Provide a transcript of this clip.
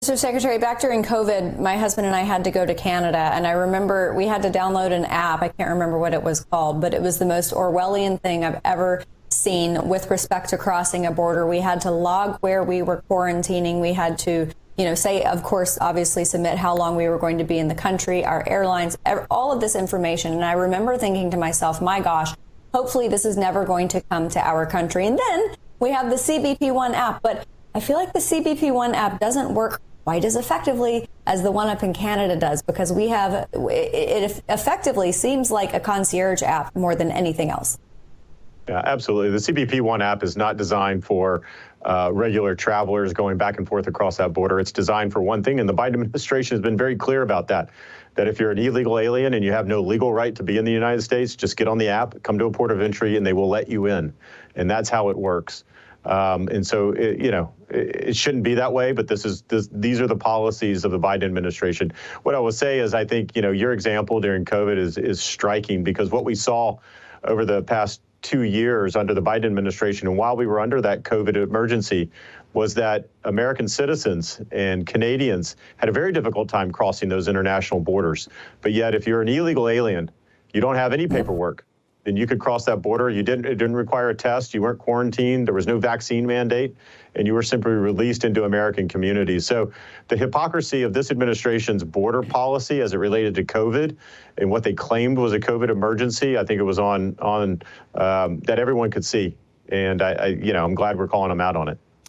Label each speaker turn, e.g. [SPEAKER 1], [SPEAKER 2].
[SPEAKER 1] So, Secretary, back during COVID, my husband and I had to go to Canada, and I remember we had to download an app. I can't remember what it was called, but it was the most Orwellian thing I've ever seen with respect to crossing a border. We had to log where we were quarantining. We had to, say, of course, obviously submit how long we were going to be in the country, our airlines, all of this information. And I remember thinking to myself, my gosh, hopefully this is never going to come to our country. And then we have the CBP One app, but I feel like the CBP One app doesn't work quite as effectively as the one up in Canada does, because it effectively seems like a concierge app more than anything else.
[SPEAKER 2] Yeah, absolutely. The CBP One app is not designed for regular travelers going back and forth across that border. It's designed for one thing, and the Biden administration has been very clear about that if you're an illegal alien and you have no legal right to be in the United States, just get on the app, come to a port of entry, and they will let you in. And that's how it works. And so, it shouldn't be that way, but these are the policies of the Biden administration. What I will say is I think, your example during COVID is striking, because what we saw over the past 2 years under the Biden administration, and while we were under that COVID emergency, was that American citizens and Canadians had a very difficult time crossing those international borders. But yet, if you're an illegal alien, you don't have any paperwork, then you could cross that border. It didn't require a test. You weren't quarantined. There was no vaccine mandate, and you were simply released into American communities. So the hypocrisy of this administration's border policy as it related to COVID and what they claimed was a COVID emergency, I think it was on that everyone could see. And I'm glad we're calling them out on it.